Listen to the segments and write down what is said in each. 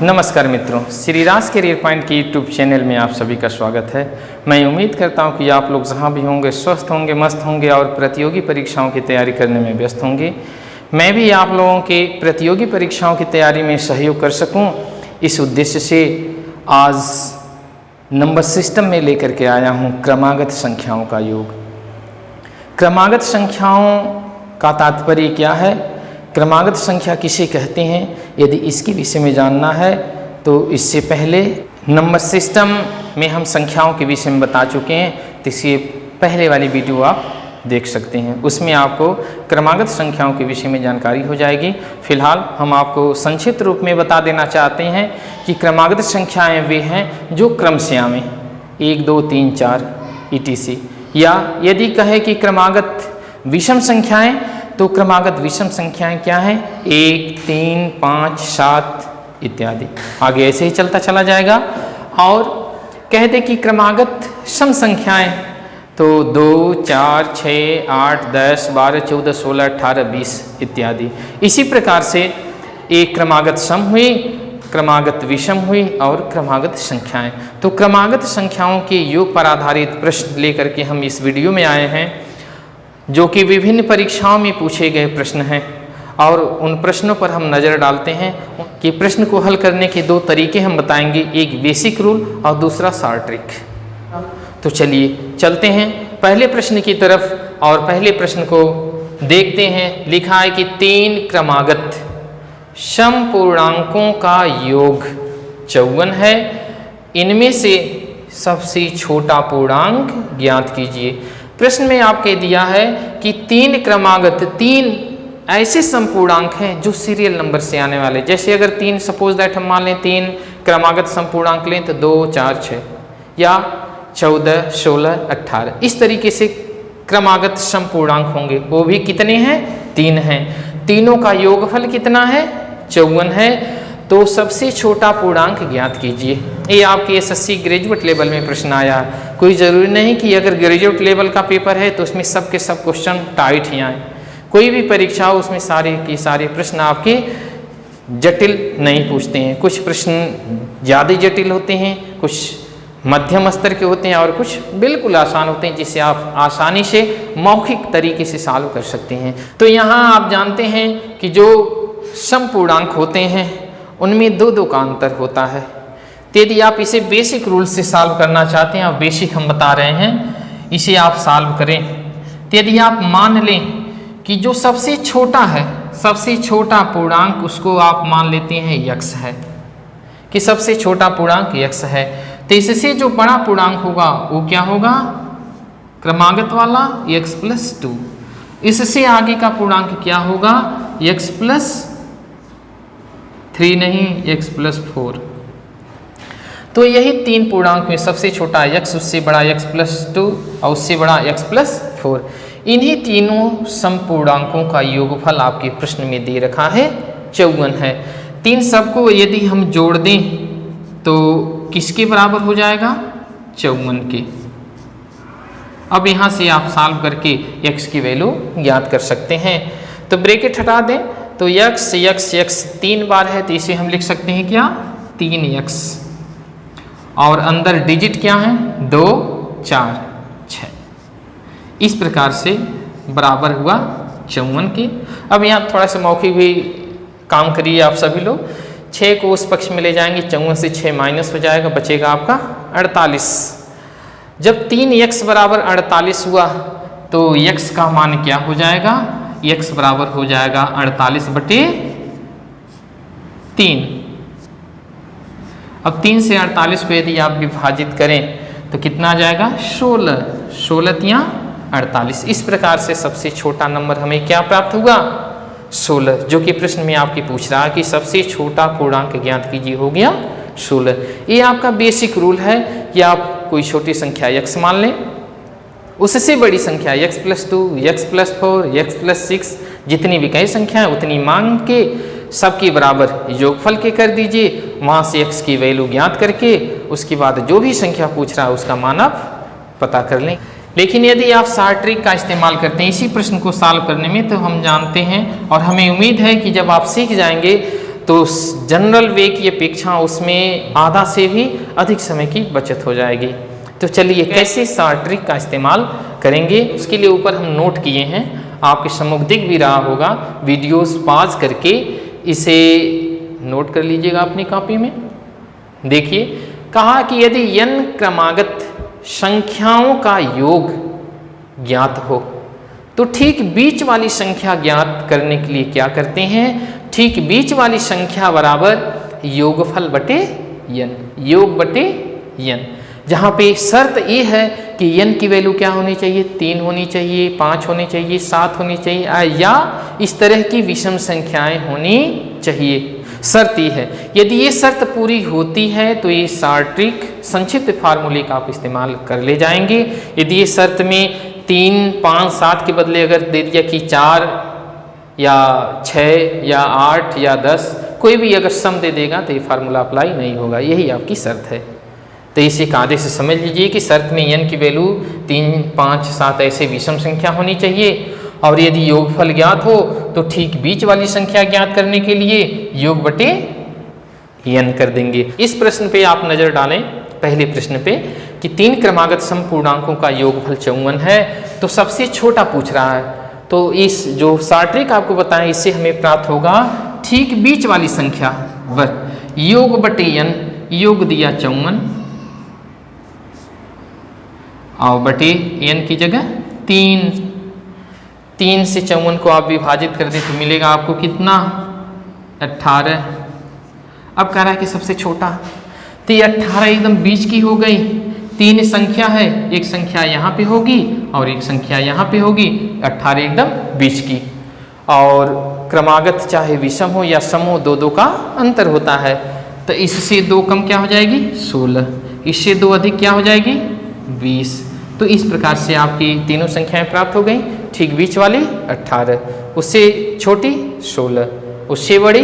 नमस्कार मित्रों, Shri Raj career point के यूट्यूब चैनल में आप सभी का स्वागत है। मैं उम्मीद करता हूं कि आप लोग जहां भी होंगे स्वस्थ होंगे, मस्त होंगे और प्रतियोगी परीक्षाओं की तैयारी करने में व्यस्त होंगे। मैं भी आप लोगों के प्रतियोगी परीक्षाओं की तैयारी में सहयोग कर सकूं, इस उद्देश्य से आज नंबर सिस्टम में लेकर के आया हूँ क्रमागत संख्याओं का योग। क्रमागत संख्याओं का तात्पर्य क्या है, क्रमागत संख्या किसे कहते हैं, यदि इसके विषय में जानना है तो इससे पहले नंबर सिस्टम में हम संख्याओं के विषय में बता चुके हैं, तो इससे पहले वाली वीडियो आप देख सकते हैं। उसमें आपको क्रमागत संख्याओं के विषय में जानकारी हो जाएगी। फिलहाल हम आपको संक्षिप्त रूप में बता देना चाहते हैं कि क्रमागत संख्याएँ वे हैं जो क्रम से आवें, 1 2 3 4 etc। या यदि कहे कि क्रमागत विषम संख्याएँ, तो क्रमागत विषम संख्याएं क्या हैं, 1 3 5 7 इत्यादि। आगे ऐसे ही चलता चला जाएगा। और कहते कि क्रमागत सम संख्याएं, तो 2 4 6 8 10 12 14 16 18 20 इत्यादि। इसी प्रकार से एक क्रमागत सम हुई, क्रमागत विषम हुई और क्रमागत संख्याएं। तो क्रमागत संख्याओं के योग पर आधारित प्रश्न लेकर के हम इस वीडियो में आए हैं, जो कि विभिन्न परीक्षाओं में पूछे गए प्रश्न हैं। और उन प्रश्नों पर हम नज़र डालते हैं कि प्रश्न को हल करने के 2 तरीके हम बताएंगे, एक बेसिक रूल और दूसरा शॉर्ट ट्रिक। तो चलिए चलते हैं पहले प्रश्न की तरफ और पहले प्रश्न को देखते हैं। लिखा है कि 3 क्रमागत सम पूर्णांकों का योग 54 है, इनमें से सबसे छोटा पूर्णांक ज्ञात कीजिए। प्रश्न में आपके दिया है कि 3 क्रमागत, 3 ऐसे समपूर्णांक हैं जो सीरियल नंबर से आने वाले। जैसे अगर 3 सपोज दैट हम मान लें 3 क्रमागत समपूर्णांक लें तो 2 4 6 या 14 16 18, इस तरीके से क्रमागत समपूर्णांक होंगे। वो भी कितने हैं, 3 हैं। तीनों का योगफल कितना है, 54 है। तो सबसे छोटा पूर्णांक ज्ञात कीजिए। ये आपके एसएससी ग्रेजुएट लेवल में प्रश्न आया। कोई ज़रूरी नहीं कि अगर ग्रेजुएट लेवल का पेपर है तो उसमें सब के सब क्वेश्चन टाइट ही आए। कोई भी परीक्षा हो उसमें सारे के सारे प्रश्न आपके जटिल नहीं पूछते हैं। कुछ प्रश्न ज़्यादा जटिल होते हैं, कुछ मध्यम स्तर के होते हैं और कुछ बिल्कुल आसान होते हैं, जिससे आप आसानी से मौखिक तरीके से सॉल्व कर सकते हैं। तो यहाँ आप जानते हैं कि जो समपूर्णांक होते हैं उनमें 2 का अंतर होता है। तो यदि आप इसे बेसिक रूल से सॉल्व करना चाहते हैं, और बेसिक हम बता रहे हैं, इसे आप सॉल्व करें। तो यदि आप मान लें कि जो सबसे छोटा है, सबसे छोटा पूर्णांक उसको आप मान लेते हैं x है, कि सबसे छोटा पूर्णांक x है, तो इससे जो बड़ा पूर्णांक होगा वो क्या होगा, क्रमागत वाला x + 2। इससे आगे का पूर्णांक क्या होगा, x + 3 नहीं, x + 4। तो यही 3 पूर्णांक में सबसे छोटा x, उससे बड़ा x + 2 और उससे बड़ा x + 4। इन्हीं तीनों समपूर्णांकों का योगफल आपके प्रश्न में दे रखा है, 54 है। 3 सबको यदि हम जोड़ दें तो किसके बराबर हो जाएगा, 54 के। अब यहाँ से आप सॉल्व करके x की वैल्यू ज्ञात कर सकते हैं। तो ब्रैकेट हटा दें तो x 3 बार है, तो इसे हम लिख सकते हैं क्या, 3x। और अंदर डिजिट क्या है, 2 4 6। इस प्रकार से बराबर हुआ 54 के। अब यहाँ थोड़ा सा मौखिक भी काम करिए आप सभी लोग। 6 को उस पक्ष में ले जाएंगे, 54 से 6 माइनस हो जाएगा, बचेगा आपका 48। जब 3x बराबर 48 हुआ तो x का मान क्या हो जाएगा, x बराबर हो जाएगा 48/3। अब 3 से 48 को यदि आप विभाजित करें तो कितना आ जाएगा, 16। 16 × 48। इस प्रकार से सबसे छोटा नंबर हमें क्या प्राप्त हुआ, 16, जो कि प्रश्न में आपके पूछ रहा है कि सबसे छोटा पूर्णांक ज्ञात कीजिए, हो गया 16। ये आपका बेसिक रूल है कि आप कोई छोटी संख्या x मान लें, उससे बड़ी संख्या x + 2 x + 4 x + 6, जितनी भी कई संख्या है उतनी मांग के सबके बराबर योगफल के कर दीजिए। वहाँ से x की वैल्यू ज्ञात करके उसके बाद जो भी संख्या पूछ रहा है उसका मान आप पता कर लें। लेकिन यदि आप शॉर्ट ट्रिक का इस्तेमाल करते हैं इसी प्रश्न को सॉल्व करने में, तो हम जानते हैं और हमें उम्मीद है कि जब आप सीख जाएंगे तो जनरल वे की अपेक्षा उसमें आधा से भी अधिक समय की बचत हो जाएगी। तो चलिए कैसे सार ट्रिक का इस्तेमाल करेंगे उसके लिए ऊपर हम नोट किए हैं, आपके सम्मुख दिख भी रहा होगा। वीडियोस पॉज करके इसे नोट कर लीजिएगा अपनी कॉपी में। देखिए, कहा कि यदि n क्रमागत संख्याओं का योग ज्ञात हो तो ठीक बीच वाली संख्या ज्ञात करने के लिए क्या करते हैं, ठीक बीच वाली संख्या बराबर योगफल बटे n, योग बटे n, जहाँ पे शर्त ये है कि n की वैल्यू क्या होनी चाहिए, 3 होनी चाहिए, 5 होनी चाहिए, 7 होनी चाहिए या इस तरह की विषम संख्याएं होनी चाहिए। शर्त ये है, यदि ये शर्त पूरी होती है तो ये सार ट्रिक संक्षिप्त फार्मूले का आप इस्तेमाल कर ले जाएंगे। यदि ये शर्त में 3, 5, 7 के बदले अगर दे दिया कि 4 या 6 या 8 या 10, कोई भी अगर सम दे देगा तो ये फार्मूला अप्लाई नहीं होगा, यही आपकी शर्त है। तो इसे कायदे से समझ लीजिए कि शर्त में n की वैल्यू 3, 5, 7 ऐसे विषम संख्या होनी चाहिए और यदि योगफल ज्ञात हो तो ठीक बीच वाली संख्या ज्ञात करने के लिए योग बटे n कर देंगे। इस प्रश्न पे आप नजर डालें, पहले प्रश्न पे कि 3 क्रमागत सम पूर्णांकों का योगफल 54 है, तो सबसे छोटा पूछ रहा है। तो इस जो सार ट्रिक आपको बताएं इससे हमें प्राप्त होगा ठीक बीच वाली संख्या वर योग बटे n, योग दिया 54 और बटे n की जगह 3 से 54 को आप विभाजित कर दें तो मिलेगा आपको कितना, 18। अब कह रहा है कि सबसे छोटा, तो ये 18 एकदम बीच की हो गई। 3 संख्या है, एक संख्या यहाँ पे होगी और एक संख्या यहाँ पे होगी, 18 एकदम बीच की। और क्रमागत चाहे विषम हो या सम हो, 2 का अंतर होता है। तो इससे 2 कम क्या हो जाएगी, 16, इससे 2 अधिक क्या हो जाएगी, 20। तो इस प्रकार से आपकी तीनों संख्याएं प्राप्त हो गई। ठीक बीच वाली 18, उससे छोटी 16, उससे बड़ी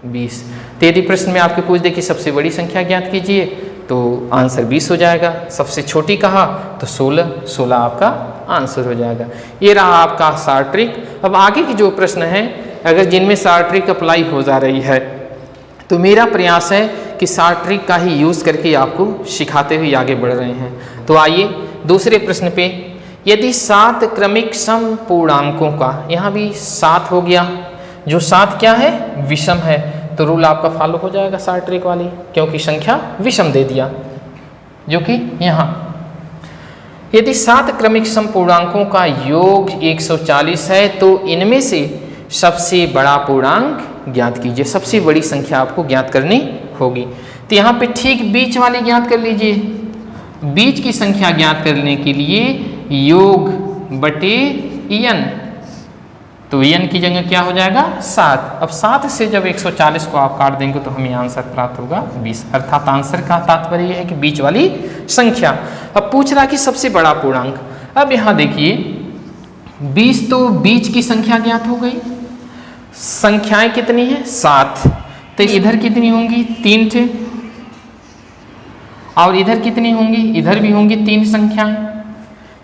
20। तो यदि प्रश्न में आपके पूछ दे कि सबसे बड़ी संख्या ज्ञात कीजिए तो आंसर 20 हो जाएगा। सबसे छोटी कहा तो 16 आपका आंसर हो जाएगा। ये रहा आपका सार ट्रिक। अब आगे की जो प्रश्न है, अगर जिनमें सार ट्रिक अप्लाई हो जा रही है तो मेरा प्रयास है कि सार ट्रिक का ही यूज़ करके आपको सिखाते हुए आगे बढ़ रहे हैं। तो आइए दूसरे प्रश्न पे, यदि 7 क्रमिक सम पूर्णांकों का, यहाँ भी 7 हो गया, जो 7 क्या है, विषम है, तो रूल आपका फॉलो हो जाएगा सार ट्रिक वाली, क्योंकि संख्या विषम दे दिया, जो कि यहाँ यदि 7 क्रमिक सम पूर्णांकों का योग 140 है तो इनमें से सबसे बड़ा पूर्णांक ज्ञात कीजिए। सबसे बड़ी संख्या आपको ज्ञात करनी होगी। तो यहाँ पे ठीक बीच वाली ज्ञात कर लीजिए। बीच की संख्या ज्ञात करने के लिए योग बटे n, तो n की जगह क्या हो जाएगा, 7। अब 7 से जब 140 को आप काट देंगे तो हमें आंसर प्राप्त होगा 20। अर्थात आंसर का तात्पर्य यह है कि बीच वाली संख्या। अब पूछ रहा कि सबसे बड़ा पूर्णांक। अब यहाँ देखिए 20 तो बीच की संख्या ज्ञात हो गई। संख्याएं कितनी है, 7। तो इधर कितनी होंगी, 3 थे, और इधर कितनी होंगी, इधर भी होंगी 3 संख्याएं।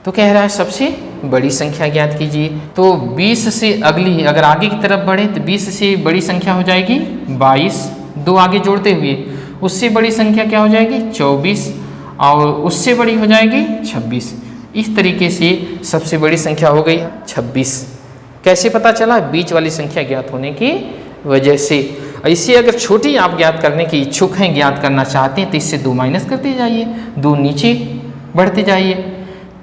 तो कह रहा है सबसे बड़ी संख्या ज्ञात कीजिए। तो 20 से अगली, अगर आगे की तरफ बढ़े तो 20 से बड़ी संख्या हो जाएगी 22, 2 आगे जोड़ते हुए, उससे बड़ी संख्या क्या हो जाएगी 24, और उससे बड़ी हो जाएगी 26। इस तरीके से सबसे बड़ी संख्या हो गई 26। कैसे पता चला, बीच वाली संख्या ज्ञात होने की वजह से। ऐसे अगर छोटी आप ज्ञात करने की इच्छुक हैं, ज्ञात करना चाहते हैं, तो इससे 2 माइनस करते जाइए, 2 नीचे बढ़ते जाइए,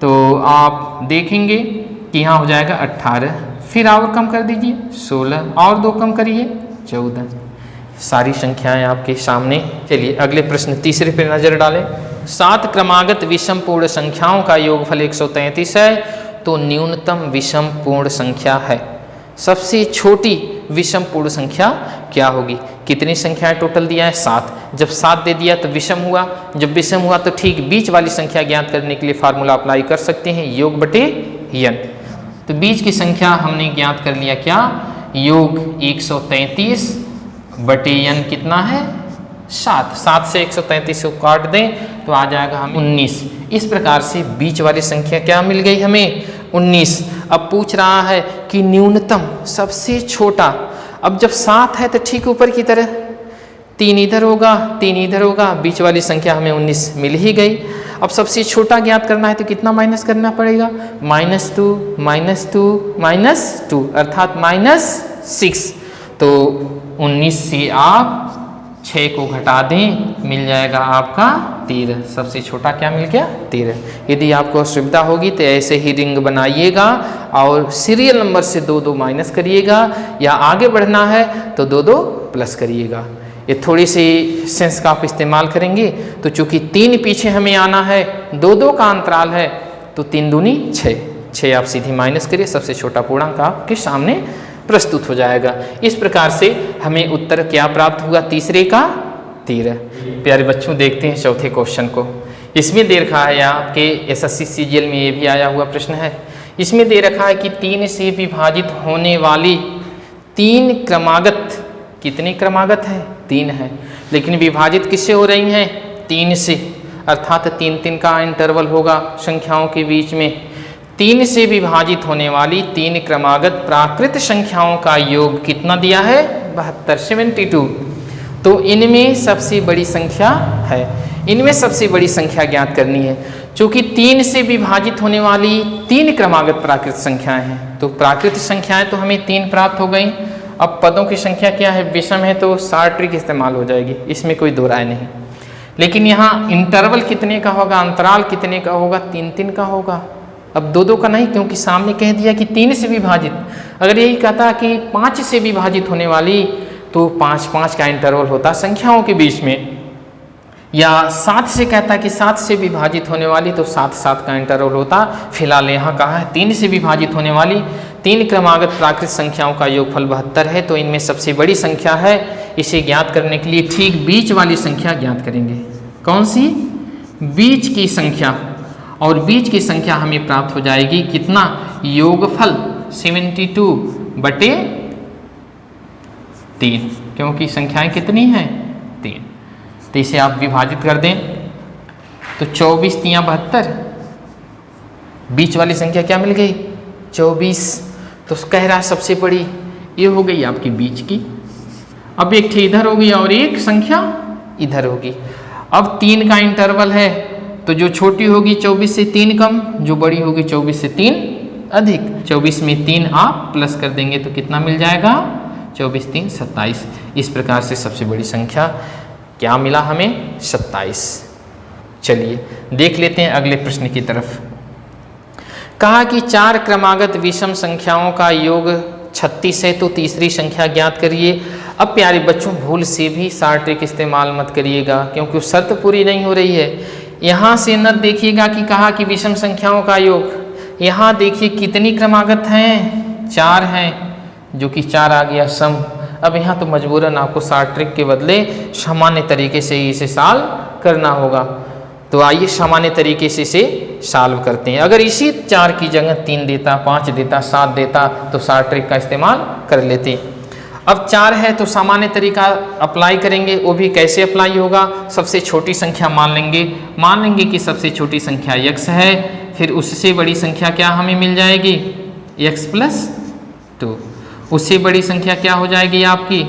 तो आप देखेंगे कि यहाँ हो जाएगा 18। फिर और कम कर दीजिए 16, और 2 कम करिए 14। सारी संख्याएं आपके सामने। चलिए अगले प्रश्न तीसरे पे नजर डालें। 7 क्रमागत विषम पूर्ण संख्याओं का योगफल 133 है तो न्यूनतम विषम पूर्ण संख्या है। सबसे छोटी विषम पूर्ण संख्या क्या होगी। कितनी संख्याएं टोटल दिया है, 7। जब 7 दे दिया तो विषम हुआ, जब विषम हुआ तो ठीक बीच वाली संख्या ज्ञात करने के लिए फार्मूला अप्लाई कर सकते हैं, योग बटे n। तो बीच की संख्या हमने ज्ञात कर लिया, क्या, योग 133 बटे n कितना है, 7। 7 से 133 को काट दें तो आ जाएगा हम 19। इस प्रकार से बीच वाली संख्या क्या मिल गई हमें, 19। अब पूछ रहा है कि न्यूनतम, सबसे छोटा। अब जब 7 है तो ठीक ऊपर की तरह 3 इधर होगा, 3 इधर होगा, बीच वाली संख्या हमें 19 मिल ही गई। अब सबसे छोटा ज्ञात करना है तो कितना माइनस करना पड़ेगा, -2 -2 -2 अर्थात -6। तो 19 से आप 6 को घटा दें, मिल जाएगा आपका 13। सबसे छोटा क्या मिल गया, 13। यदि आपको असुविधा होगी तो ऐसे ही रिंग बनाइएगा और सीरियल नंबर से 2-2 माइनस करिएगा, या आगे बढ़ना है तो 2-2 प्लस करिएगा। ये थोड़ी सी सेंस का आप इस्तेमाल करेंगे तो चूंकि 3 पीछे हमें आना है, 2-2 का अंतराल है, तो 3 दूनी 6, 6 आप सीधी माइनस करिए, सबसे छोटा पूर्णांक आपके सामने प्रस्तुत हो जाएगा। इस प्रकार से हमें उत्तर क्या प्राप्त हुआ, तीसरे का 13। प्यारे बच्चों देखते हैं चौथे क्वेश्चन को। इसमें दे रखा है, आपके SSC CGL में ये भी आया हुआ प्रश्न है। इसमें दे रखा है कि 3 से विभाजित होने वाली 3 क्रमागत, कितनी क्रमागत है, 3 है, लेकिन विभाजित किससे हो रही हैं, 3 से, अर्थात 3-3 का इंटरवल होगा संख्याओं के बीच में। 3 से विभाजित होने वाली 3 क्रमागत प्राकृत संख्याओं का योग कितना दिया है, 72, 72। तो इनमें सबसे बड़ी संख्या है, इनमें सबसे बड़ी संख्या ज्ञात करनी है। चूंकि 3 से विभाजित होने वाली 3 क्रमागत प्राकृत संख्याएं हैं, तो प्राकृत संख्याएं तो हमें 3 प्राप्त हो गई। अब पदों की संख्या क्या है, विषम है, तो शॉर्ट ट्रिक इस्तेमाल हो जाएगी, इसमें कोई दो राय नहीं। लेकिन यहाँ इंटरवल कितने का होगा, अंतराल कितने का होगा, 3-3 का होगा। अब 2-2 का नहीं, क्योंकि सामने कह दिया कि 3 से विभाजित। अगर यही कहता कि 5 से विभाजित होने वाली, तो 5-5 का इंटरवल होता संख्याओं के बीच में, या 7 से कहता कि 7 से विभाजित होने वाली, तो 7-7 का इंटरवल होता। फिलहाल यहाँ कहा है 3 से विभाजित होने वाली 3 क्रमागत प्राकृत संख्याओं का योगफल 72 है, तो इनमें सबसे बड़ी संख्या है। इसे ज्ञात करने के लिए ठीक बीच वाली संख्या ज्ञात करेंगे। कौन सी, बीच की संख्या। और बीच की संख्या हमें प्राप्त हो जाएगी कितना, योगफल 72/3, क्योंकि संख्याएं कितनी हैं, 3। तो इसे आप विभाजित कर दें तो 24×3 = 72। बीच वाली संख्या क्या मिल गई, 24। तो कह रहा है सबसे बड़ी, ये हो गई आपकी बीच की। अब एक ठी इधर होगी और एक संख्या इधर होगी। अब 3 का इंटरवल है, तो जो छोटी होगी 24 से 3 कम, जो बड़ी होगी 24 से 3 अधिक। 24 में 3 आप प्लस कर देंगे तो कितना मिल जाएगा, 24×3 = 27। इस प्रकार से सबसे बड़ी संख्या क्या मिला हमें, 27। चलिए देख लेते हैं अगले प्रश्न की तरफ। कहा कि 4 क्रमागत विषम संख्याओं का योग 36 है, तो तीसरी संख्या ज्ञात करिए। अब प्यारे बच्चों भूल से भी शॉर्ट ट्रिक इस्तेमाल मत करिएगा, क्योंकि शर्त पूरी नहीं हो रही है। यहाँ से न देखिएगा कि कहा कि विषम संख्याओं का योग, यहाँ देखिए कितनी क्रमागत हैं, 4 हैं, जो कि 4 आ गया सम। अब यहाँ तो मजबूरन आपको शॉर्ट ट्रिक के बदले सामान्य तरीके से इसे सॉल्व करना होगा। तो आइए सामान्य तरीके से इसे सॉल्व करते हैं। अगर इसी 4 की जगह 3 देता, 5 देता, 7 देता, तो शॉर्ट ट्रिक का इस्तेमाल कर लेते। अब 4 है तो सामान्य तरीका अप्लाई करेंगे। वो भी कैसे अप्लाई होगा, सबसे छोटी संख्या मान लेंगे कि सबसे छोटी संख्या x है, फिर उससे बड़ी संख्या क्या हमें मिल जाएगी, x + 2। उससे बड़ी संख्या क्या हो जाएगी आपकी,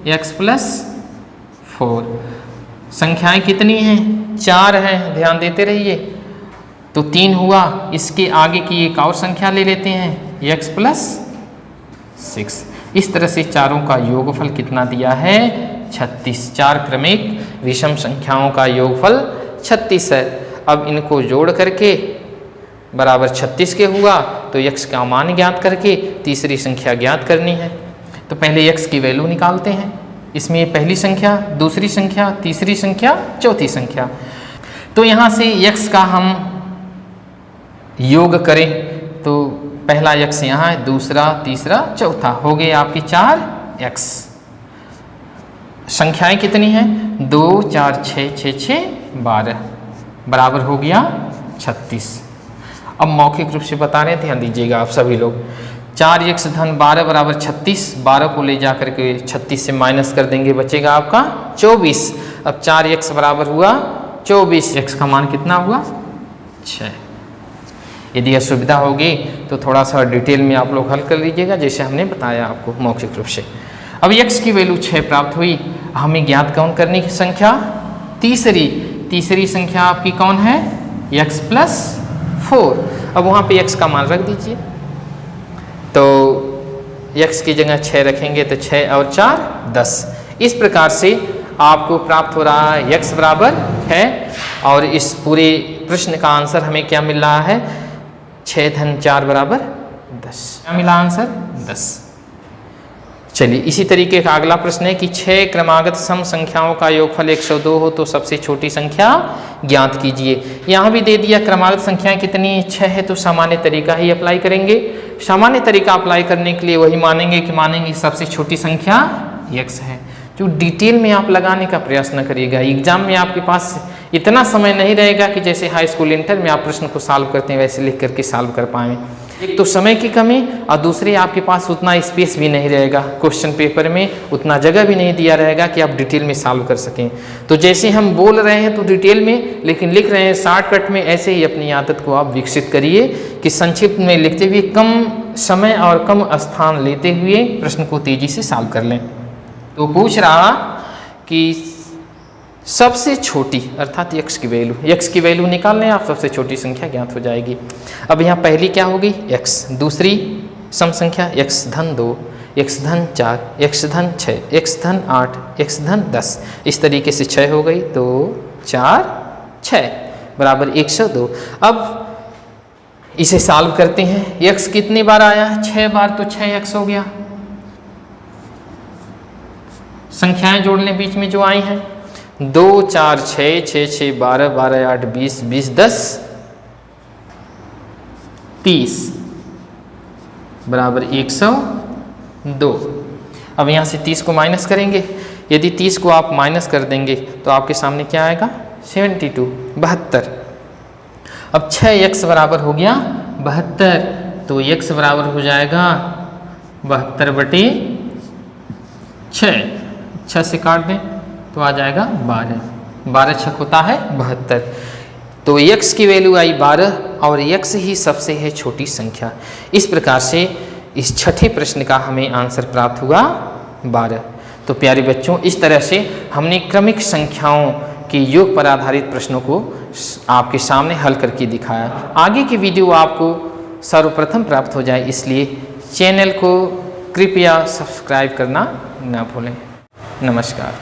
x + 4। संख्याएं कितनी हैं, 4 हैं, ध्यान देते रहिए। तो 3 हुआ, इसके आगे की एक और संख्या ले लेते हैं, x + 6। इस तरह से चारों का योगफल कितना दिया है, 36। 4 क्रमिक विषम संख्याओं का योगफल 36 है। अब इनको जोड़ करके बराबर 36 के हुआ, तो x का मान ज्ञात करके तीसरी संख्या ज्ञात करनी है। तो पहले x की वैल्यू निकालते हैं। इसमें पहली संख्या, दूसरी संख्या, तीसरी संख्या, चौथी संख्या। तो यहाँ से x का हम योग करें तो पहला x यहाँ है, दूसरा, तीसरा, चौथा, हो गए आपकी 4x। संख्याएं कितनी हैं, 2, 4, 6, 6, 6, 12, बराबर हो गया 36। अब मौखिक रूप से बता रहे हैं, ध्यान दीजिएगा आप सभी लोग। 4x धन 12 बराबर 36। 12 को ले जा करके 36 से माइनस कर देंगे, बचेगा आपका 24। अब 4x बराबर हुआ 24। x का मान कितना हुआ, 6। यदि असुविधा होगी तो थोड़ा सा डिटेल में आप लोग हल कर लीजिएगा, जैसे हमने बताया आपको मौखिक रूप से। अब x की वैल्यू 6 प्राप्त हुई। हमें ज्ञात कौन करनी है संख्या? तीसरी संख्या आपकी कौन है? x plus 4। अब वहाँ पे x का मान रख दीजिए, तो x की जगह 6 रखेंगे तो 6 और 4 10। इस प्रकार से आपको प्राप्त हो रहा है x बराबर है, और इस पूरे प्रश्न का आंसर हमें क्या मिल रहा है? 6 धन 4 बराबर 10। क्या मिला आंसर? 10। चलिए इसी तरीके का अगला प्रश्न है कि 6 क्रमागत सम संख्याओं का योगफल 102 हो तो सबसे छोटी संख्या ज्ञात कीजिए। यहाँ भी दे दिया क्रमागत संख्याएं कितनी 6 है, तो सामान्य तरीका ही अप्लाई करेंगे। सामान्य तरीका अप्लाई करने के लिए वही मानेंगे सबसे छोटी संख्या x है। जो डिटेल में आप लगाने का प्रयास न करिएगा, एग्जाम में आपके पास इतना समय नहीं रहेगा कि जैसे हाई स्कूल इंटर में आप प्रश्न को सॉल्व करते हैं वैसे लिख करके सॉल्व कर पाएँ। एक तो समय की कमी, और दूसरी आपके पास उतना स्पेस भी नहीं रहेगा, क्वेश्चन पेपर में उतना जगह भी नहीं दिया रहेगा कि आप डिटेल में सॉल्व कर सकें। तो जैसे हम बोल रहे हैं तो डिटेल में, लेकिन लिख रहे हैं शॉर्टकट में, ऐसे ही अपनी आदत को आप विकसित करिए कि संक्षिप्त में लिखते हुए कम समय और कम स्थान लेते हुए प्रश्न को तेजी से सॉल्व कर लें। तो पूछ रहा कि सबसे छोटी अर्थात x की वैल्यू निकाल लें आप, सबसे छोटी संख्या ज्ञात हो जाएगी। अब यहाँ पहली क्या होगी? x। दूसरी सम संख्या x धन 2, x धन 4, x धन 6, x धन 8, x धन 10। इस तरीके से 6 हो गई, तो 4 6 बराबर 102। अब इसे सॉल्व करते हैं। x कितनी बार आया? 6 बार, तो 6x हो गया। संख्याएं जोड़ लें बीच में जो आई हैं, 2 4 6 6 6 12 12 8 20 20 10 30 बराबर 102। अब यहाँ से 30 को माइनस करेंगे। यदि 30 को आप माइनस कर देंगे तो आपके सामने क्या आएगा? 72। अब 6x बराबर हो गया 72, तो x बराबर हो जाएगा 72 बटे 6। 6 से काट दें तो आ जाएगा 12 छक होता है 72। तो x की वैल्यू आई 12, और x ही सबसे है छोटी संख्या। इस प्रकार से इस छठे प्रश्न का हमें आंसर प्राप्त हुआ 12। तो प्यारे बच्चों, इस तरह से हमने क्रमिक संख्याओं के योग पर आधारित प्रश्नों को आपके सामने हल करके दिखाया। आगे की वीडियो आपको सर्वप्रथम प्राप्त हो जाए, इसलिए चैनल को कृपया सब्सक्राइब करना ना भूलें। नमस्कार।